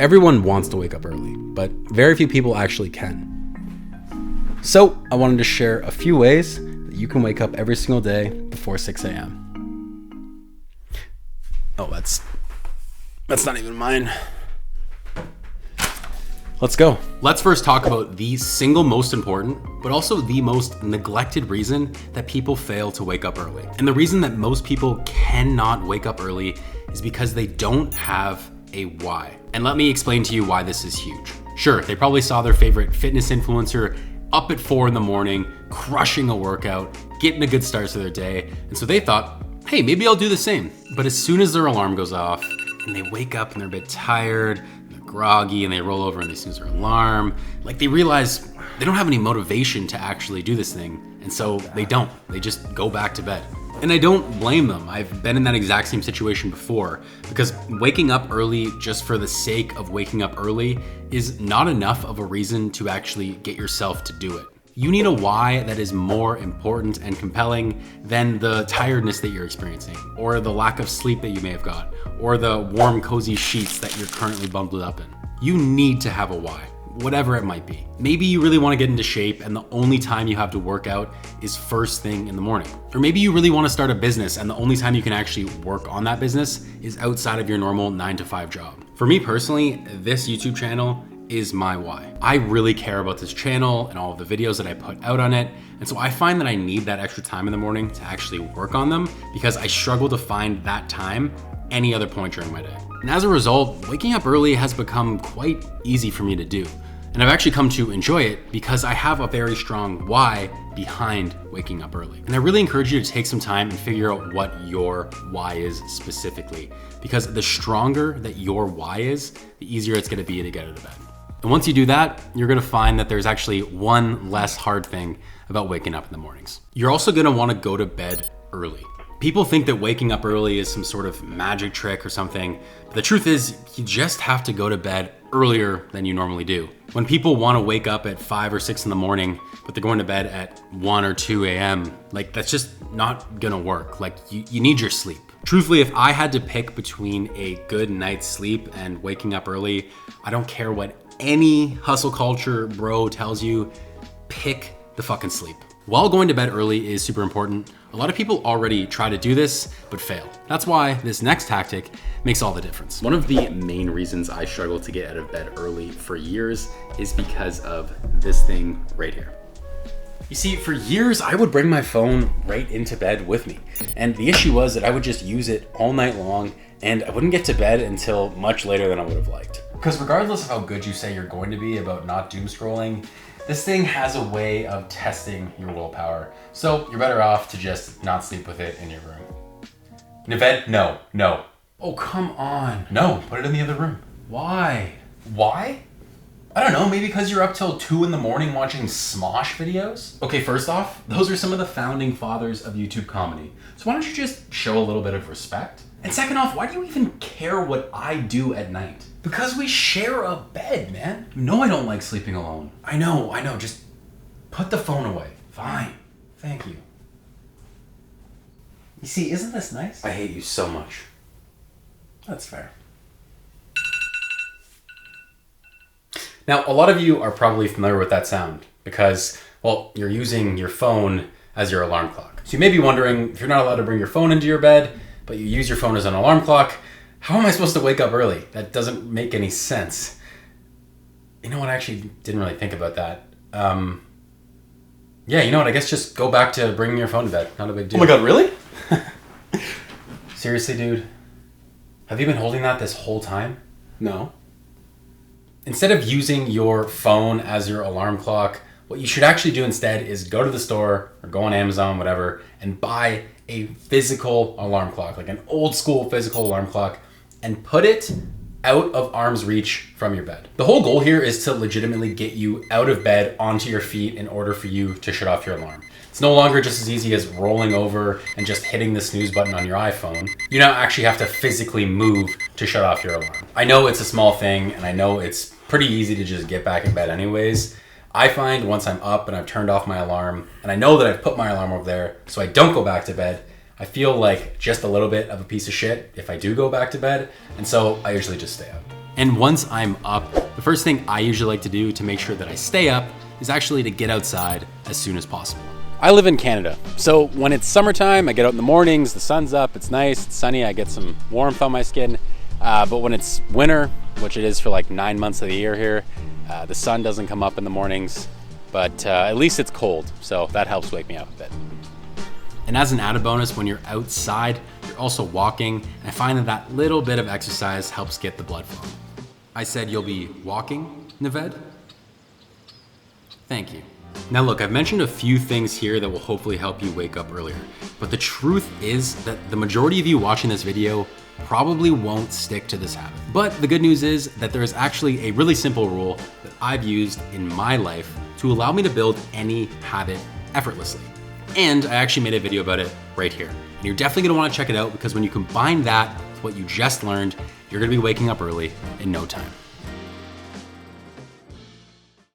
Everyone wants to wake up early, but very few people actually can. So I wanted to share a few ways that you can wake up every single day before 6 a.m. Oh, that's not even mine. Let's go. Let's first talk about the single most important, but also the most neglected reason that people fail to wake up early. And the reason that most people cannot wake up early is because they don't have a why. And let me explain to you why this is huge. Sure, they probably saw their favorite fitness influencer up at 4 a.m, crushing a workout, getting a good start to their day. And so they thought, hey, maybe I'll do the same. But as soon as their alarm goes off and they wake up and they're a bit tired, they're groggy, and they roll over and they snooze their alarm, like they realize they don't have any motivation to actually do this thing. And so they don't, they just go back to bed. And I don't blame them. I've been in that exact same situation before, because waking up early just for the sake of waking up early is not enough of a reason to actually get yourself to do it. You need a why that is more important and compelling than the tiredness that you're experiencing, or the lack of sleep that you may have got, or the warm, cozy sheets that you're currently bundled up in. You need to have a why, whatever it might be. Maybe you really want to get into shape and the only time you have to work out is first thing in the morning. Or maybe you really want to start a business and the only time you can actually work on that business is outside of your normal 9-to-5 job. For me personally, this YouTube channel is my why. I really care about this channel and all of the videos that I put out on it. And so I find that I need that extra time in the morning to actually work on them because I struggle to find that time any other point during my day. And as a result, waking up early has become quite easy for me to do. And I've actually come to enjoy it because I have a very strong why behind waking up early. And I really encourage you to take some time and figure out what your why is specifically, because the stronger that your why is, the easier it's gonna be to get out of bed. And once you do that, you're gonna find that there's actually one less hard thing about waking up in the mornings. You're also gonna wanna go to bed early. People think that waking up early is some sort of magic trick or something, but the truth is you just have to go to bed earlier than you normally do. When people want to wake up at 5 or 6 in the morning, but they're going to bed at 1 or 2 a.m., like that's just not gonna work. Like you need your sleep. Truthfully, if I had to pick between a good night's sleep and waking up early, I don't care what any hustle culture bro tells you, pick the fucking sleep. While going to bed early is super important, a lot of people already try to do this, but fail. That's why this next tactic makes all the difference. One of the main reasons I struggle to get out of bed early for years is because of this thing right here. You see, for years, I would bring my phone right into bed with me. And the issue was that I would just use it all night long and I wouldn't get to bed until much later than I would have liked. Because regardless of how good you say you're going to be about not doom scrolling, this thing has a way of testing your willpower. So you're better off to just not sleep with it in your room. In bed? No. Oh, come on. No, put it in the other room. Why? Why? I don't know, maybe because you're up till 2 a.m. watching Smosh videos? Okay, first off, those are some of the founding fathers of YouTube comedy. So why don't you just show a little bit of respect? And second off, why do you even care what I do at night? Because we share a bed, man. You know I don't like sleeping alone. I know, just put the phone away. Fine, thank you. You see, isn't this nice? I hate you so much. That's fair. Now, a lot of you are probably familiar with that sound because, well, you're using your phone as your alarm clock. So you may be wondering, if you're not allowed to bring your phone into your bed, but you use your phone as an alarm clock, how am I supposed to wake up early? That doesn't make any sense. You know what, I actually didn't really think about that. Yeah, you know what, I guess just go back to bringing your phone to bed. Not a big deal. Oh my god, really? Seriously, dude? Have you been holding that this whole time? No. Instead of using your phone as your alarm clock, what you should actually do instead is go to the store or go on Amazon, whatever, and buy a physical alarm clock, like an old school physical alarm clock, and put it out of arm's reach from your bed. The whole goal here is to legitimately get you out of bed onto your feet in order for you to shut off your alarm. It's no longer just as easy as rolling over and just hitting the snooze button on your iPhone. You now actually have to physically move to shut off your alarm. I know it's a small thing, and I know it's pretty easy to just get back in bed anyways. I find once I'm up and I've turned off my alarm, and I know that I've put my alarm over there so I don't go back to bed, I feel like just a little bit of a piece of shit if I do go back to bed, and so I usually just stay up. And once I'm up, the first thing I usually like to do to make sure that I stay up is actually to get outside as soon as possible. I live in Canada, so when it's summertime, I get out in the mornings, the sun's up, it's nice, it's sunny, I get some warmth on my skin. But when it's winter, which it is for like 9 months of the year here, the sun doesn't come up in the mornings, but at least it's cold, so that helps wake me up a bit. And as an added bonus, when you're outside, you're also walking, and I find that that little bit of exercise helps get the blood flowing. I said you'll be walking, Naved? Thank you. Now look, I've mentioned a few things here that will hopefully help you wake up earlier, but the truth is that the majority of you watching this video probably won't stick to this habit. But the good news is that there is actually a really simple rule that I've used in my life to allow me to build any habit effortlessly. And I actually made a video about it right here. And you're definitely gonna wanna check it out because when you combine that with what you just learned, you're gonna be waking up early in no time.